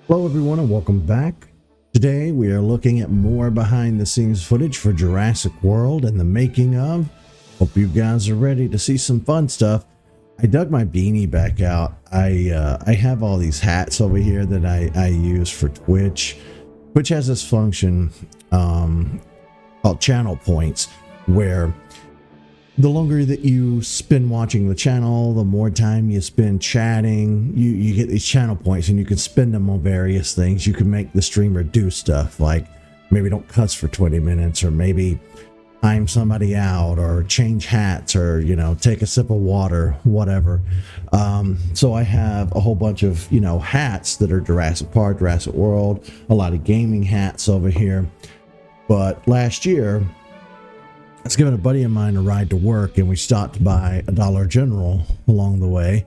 Hello everyone and welcome back. Today we are looking at more behind the scenes footage for Jurassic World and the making of. Hope you guys are ready to see some fun stuff. I dug my beanie back out. I have all these hats over here that I use for Twitch. Twitch has this function called channel points, where the longer that you spend watching the channel, the more time you spend chatting, you get these channel points and you can spend them on various things. You can make the streamer do stuff like maybe don't cuss for 20 minutes, or maybe time somebody out, or change hats, or, you know, take a sip of water, whatever. So I have a whole bunch of, you know, hats that are Jurassic Park, Jurassic World, a lot of gaming hats over here. But last year, I was giving a buddy of mine a ride to work, and we stopped by a Dollar General along the way,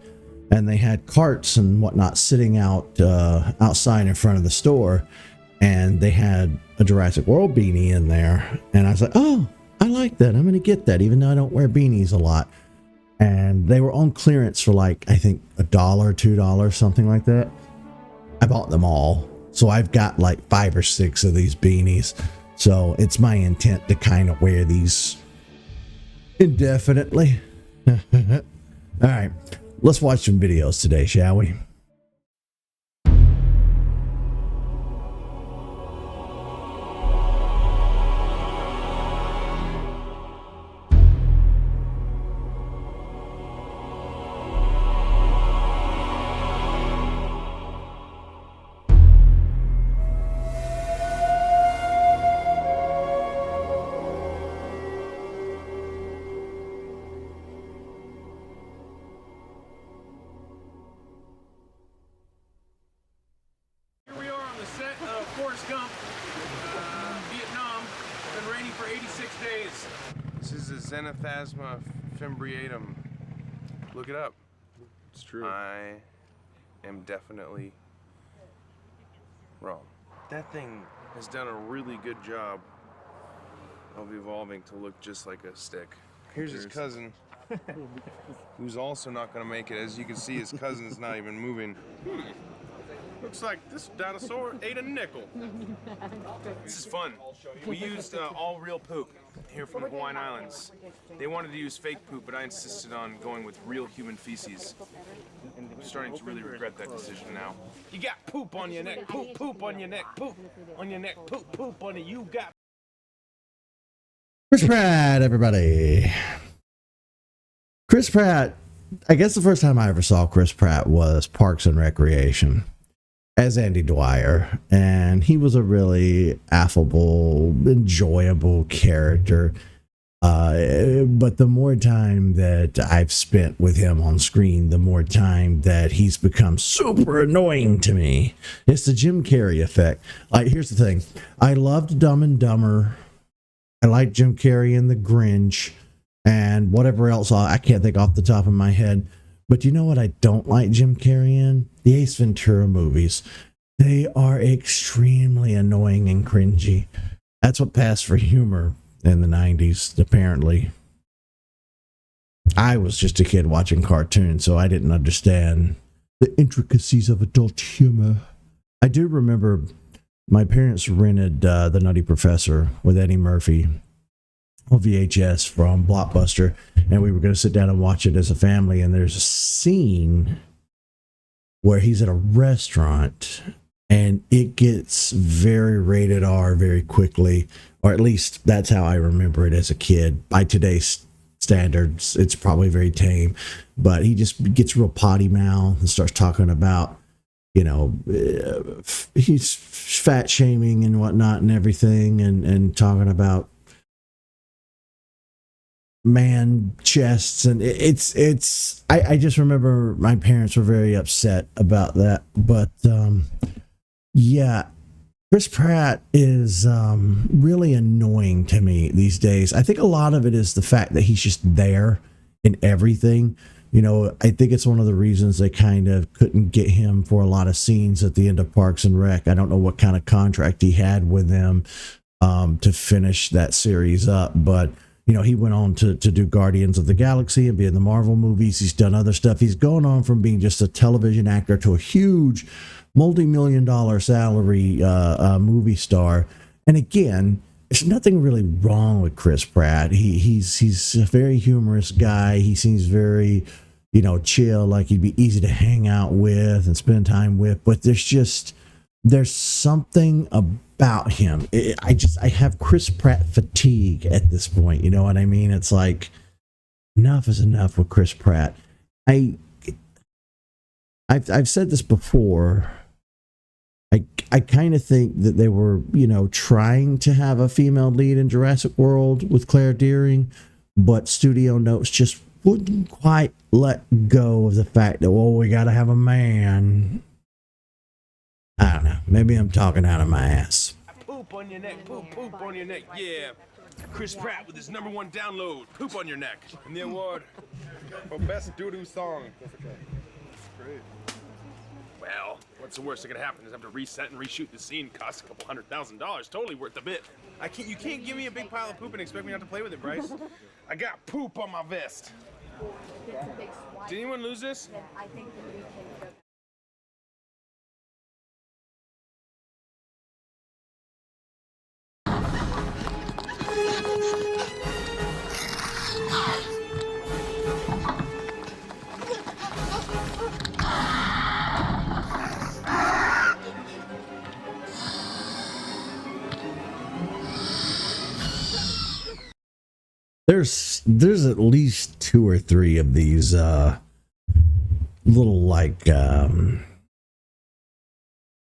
and they had carts and whatnot sitting out outside in front of the store, and they had a Jurassic World beanie in there, and I was like, oh, I like that. I'm going to get that, even though I don't wear beanies a lot. And they were on clearance for like, I think $1, $2, something like that. I bought them all. So I've got like 5 or 6 of these beanies. So it's my intent to kind of wear these indefinitely. All right, let's watch some videos today, shall we? Xenophasma fimbriatum. Look it up. It's true. I am definitely wrong. That thing has done a really good job of evolving to look just like a stick. Here's his cousin, who's also not going to make it. As you can see, his cousin's not even moving. Looks like this dinosaur ate a nickel. This is fun. We used all real poop here from the Hawaiian Islands. They wanted to use fake poop, but I insisted on going with real human feces. And I'm starting to really regret that decision now. You got poop on your neck, poop, poop on your neck, poop on your neck, poop, poop on it. You got. Chris Pratt, everybody. Chris Pratt, I guess the first time I ever saw Chris Pratt was Parks and Recreation as Andy Dwyer, and he was a really affable, enjoyable character. But the more time that I've spent with him on screen, the more time that he's become super annoying to me. It's the Jim Carrey effect. Like, here's the thing. I loved Dumb and Dumber. I liked Jim Carrey in The Grinch and whatever else I can't think off the top of my head. But you know what I don't like Jim Carrey in? The Ace Ventura movies. They are extremely annoying and cringy. That's what passed for humor in the 90s, apparently. I was just a kid watching cartoons, so I didn't understand the intricacies of adult humor. I do remember my parents rented The Nutty Professor with Eddie Murphy on VHS from Blockbuster, and we were going to sit down and watch it as a family, and there's a scene where he's at a restaurant and it gets very rated R very quickly, or at least that's how I remember it as a kid. By today's standards, it's probably very tame, but he just gets real potty mouth and starts talking about, you know, he's fat shaming and whatnot and everything, and talking about man chests, and I just remember my parents were very upset about that. But yeah, Chris Pratt is really annoying to me these days. I think a lot of it is the fact that he's just there in everything. You know, I think it's one of the reasons they kind of couldn't get him for a lot of scenes at the end of Parks and Rec. I don't know what kind of contract he had with them to finish that series up, but you know, he went on to do Guardians of the Galaxy and be in the Marvel movies. He's done other stuff. He's gone on from being just a television actor to a huge multi-million-dollar salary movie star. And again, there's nothing really wrong with Chris Pratt. He's a very humorous guy. He seems very, chill, like he'd be easy to hang out with and spend time with. But there's something about him. I have Chris Pratt fatigue at this point. You know what I mean? It's like enough is enough with Chris Pratt. I've said this before. I kind of think that they were, trying to have a female lead in Jurassic World with Claire Dearing, but studio notes just wouldn't quite let go of the fact that, well, we got to have a man. I don't know. Maybe I'm talking out of my ass. Poop on your neck, poop on your neck, yeah. Chris Pratt with his #1 download, Poop on Your Neck. And the award for best doo-doo song. Great. Well, what's the worst that could happen is have to reset and reshoot the scene. Costs a couple $100,000. Totally worth the bit. You can't give me a big pile of poop and expect me not to play with it, Bryce. I got poop on my vest. Did anyone lose this? I think that we can. There's at least 2 or 3 of these little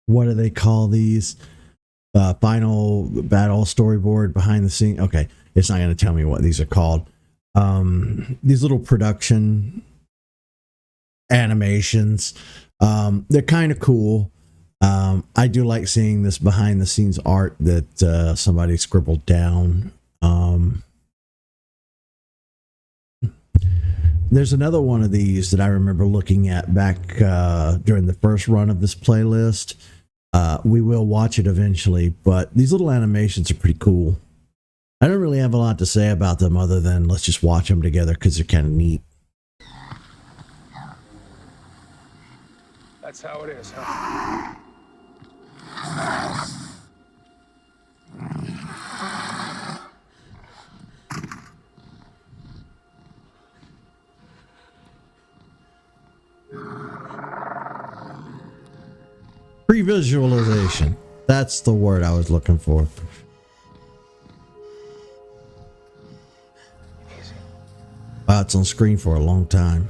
what do they call these? Final battle storyboard behind the scene. Okay, it's not going to tell me what these are called. These little production animations. They're kind of cool. I do like seeing this behind the scenes art that somebody scribbled down. There's another one of these that I remember looking at back during the first run of this playlist. We will watch it eventually, but these little animations are pretty cool. I don't really have a lot to say about them other than let's just watch them together because they're kind of neat. That's how it is, huh? Previsualization. That's the word I was looking for. It's on screen for a long time.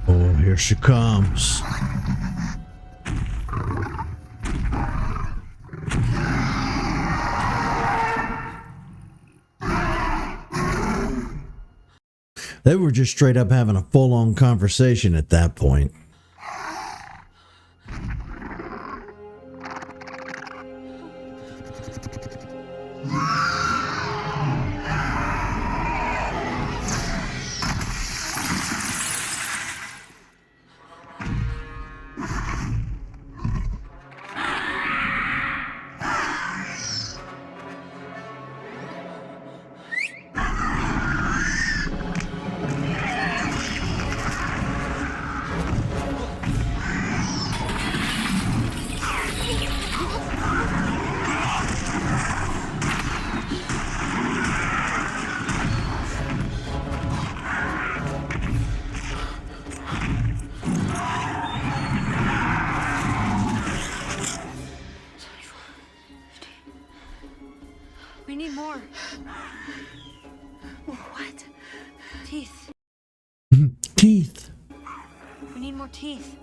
Oh, here she comes. They were just straight up having a full-on conversation at that point. We need more. What? Teeth. Teeth. We need more teeth.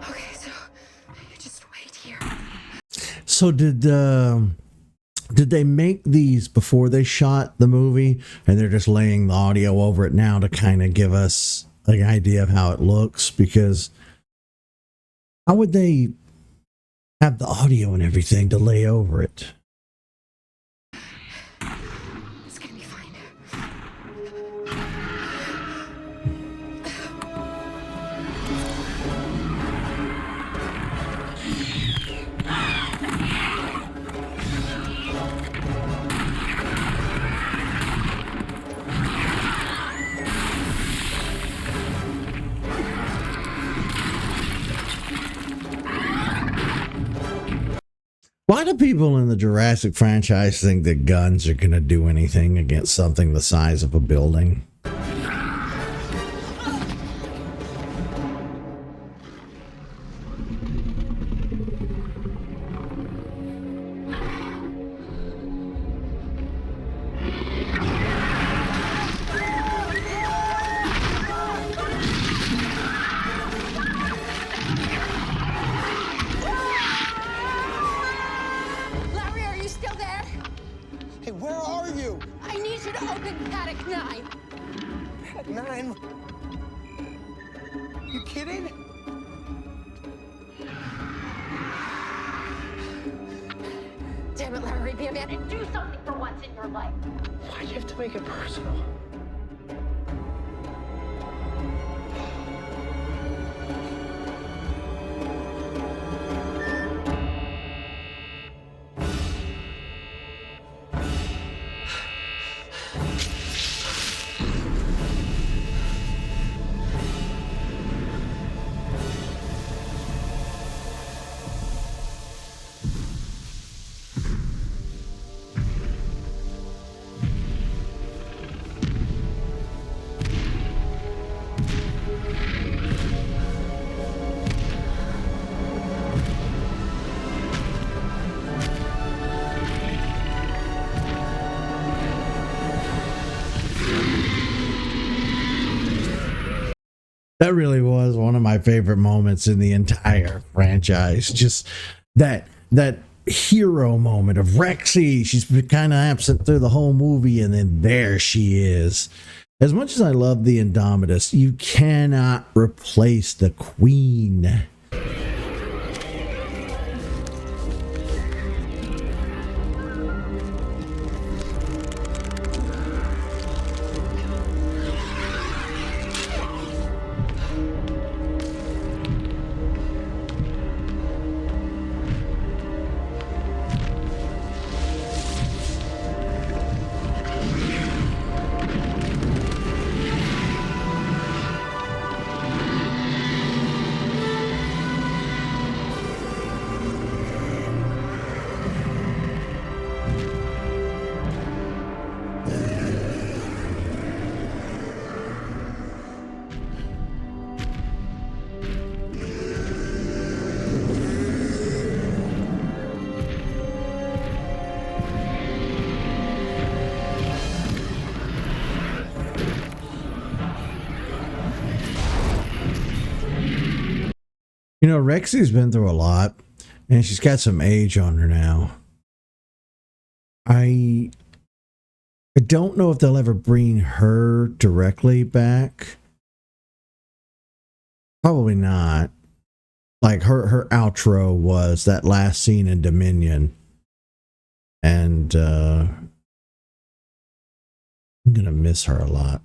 Okay, so you just wait here. So did they make these before they shot the movie, and they're just laying the audio over it now to kind of give us an idea of how it looks? Because how would they have the audio and everything to lay over it. It's gonna be fine. Why do people in the Jurassic franchise think that guns are going to do anything against something the size of a building? Larry, are you still there? Hey, where are you? I need you to open Paddock 9. At 9? You kidding? Damn it, Larry, be a man and do something for once in your life. Why'd you have to make it personal? That really was one of my favorite moments in the entire franchise. Just that hero moment of Rexy. She's been kind of absent through the whole movie, and then there she is. As much as I love the Indominus, you cannot replace the Queen. You know, Rexy's been through a lot, and she's got some age on her now. I don't know if they'll ever bring her directly back. Probably not. Like her outro was that last scene in Dominion, and I'm gonna miss her a lot.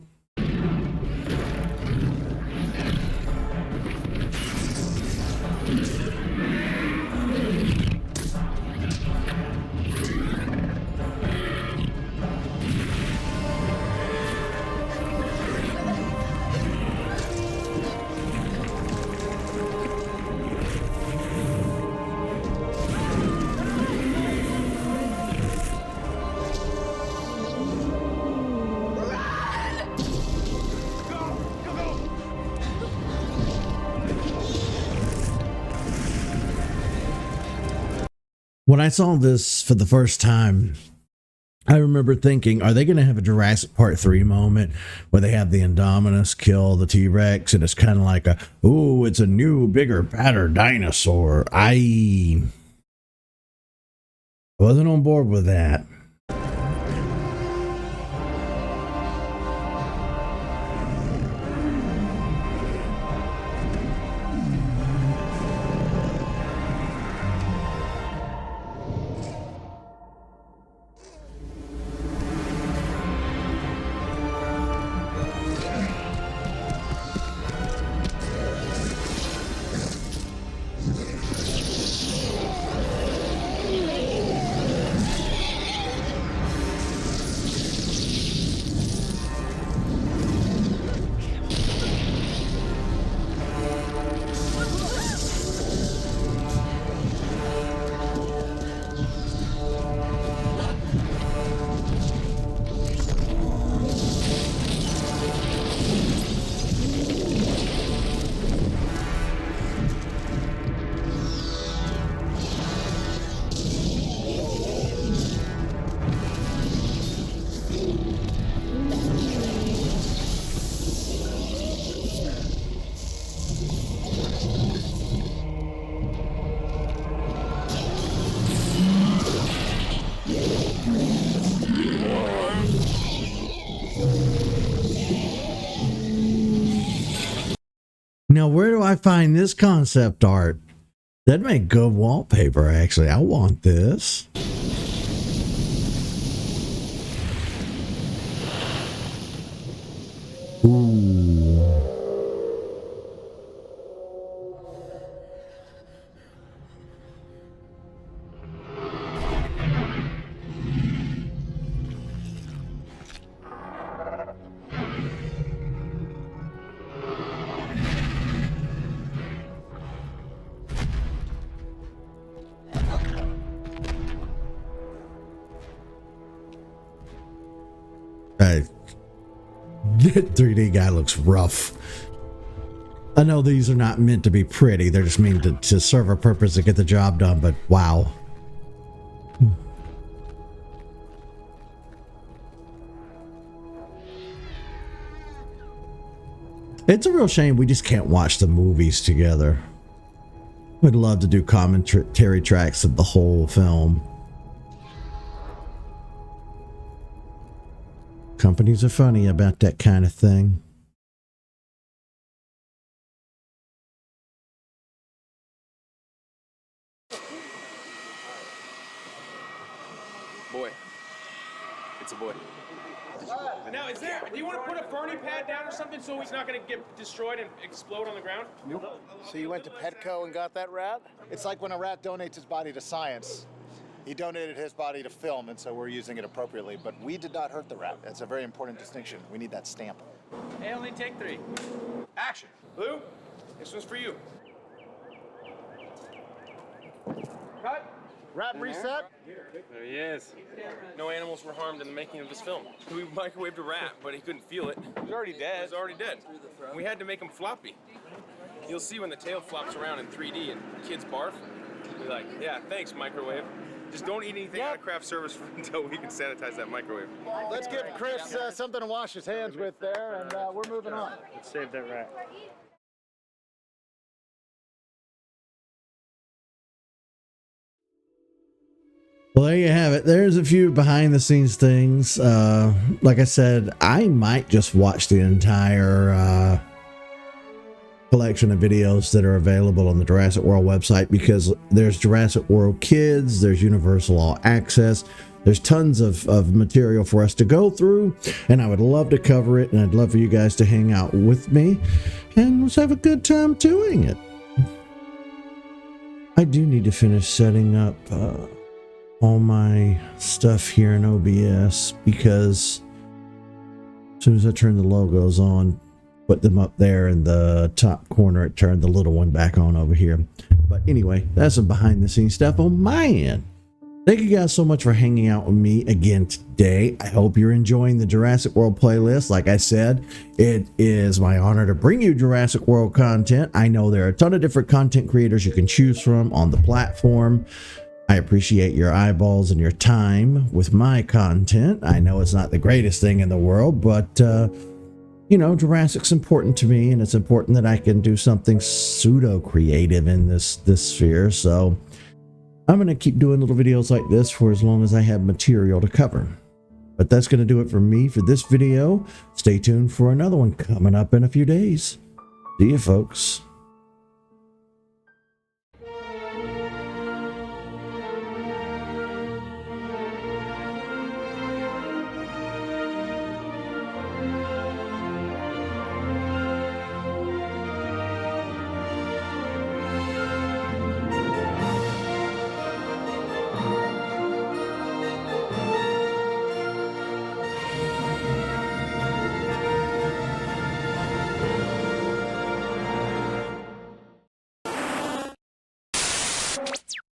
When I saw this for the first time, I remember thinking, are they going to have a Jurassic Part 3 moment where they have the Indominus kill the T-Rex and it's kind of like it's a new, bigger, badder dinosaur. I wasn't on board with that. Now, where do I find this concept art? That'd make good wallpaper, actually. I want this. Ooh. That 3D guy looks rough. I know these are not meant to be pretty. They're just meant to serve a purpose to get the job done, but wow. It's a real shame we just can't watch the movies together. We'd love to do commentary tracks of the whole film. Companies are funny about that kind of thing. Boy. It's a boy. Now, do you want to put a Fernie pad down or something so he's not going to get destroyed and explode on the ground? Nope. So you went to Petco and got that rat? It's like when a rat donates his body to science. He donated his body to film, and so we're using it appropriately. But we did not hurt the rat. That's a very important distinction. We need that stamp. Hey, only take 3. Action. Blue, this one's for you. Cut. Rat reset? There he is. No animals were harmed in the making of this film. We microwaved a rat, but he couldn't feel it. He was already dead. He was already dead. We had to make him floppy. You'll see when the tail flops around in 3D and kids barf. Be like, yeah, thanks, microwave. Just don't eat anything out of craft service until we can sanitize that microwave. Let's give Chris something to wash his hands with there, and we're moving on. Let's save that rat. Well, there you have it. There's a few behind the scenes things. Like I said, I might just watch the entire collection of videos that are available on the Jurassic World website, because there's Jurassic World Kids, there's Universal All Access, there's tons of material for us to go through, and I would love to cover it, and I'd love for you guys to hang out with me, and let's have a good time doing it. I do need to finish setting up all my stuff here in OBS, because as soon as I turn the logos on, put them up there in the top corner, it turned the little one back on over here. But anyway, that's some behind the scenes stuff on my end. Thank you guys so much for hanging out with me again today. I hope you're enjoying the Jurassic World playlist. Like I said, it is my honor to bring you Jurassic World content. I know there are a ton of different content creators you can choose from on the platform. I appreciate your eyeballs and your time with my content. I know it's not the greatest thing in the world, but you know, Jurassic's important to me, and it's important that I can do something pseudo-creative in this sphere. So I'm going to keep doing little videos like this for as long as I have material to cover. But that's going to do it for me for this video. Stay tuned for another one coming up in a few days. See you, folks.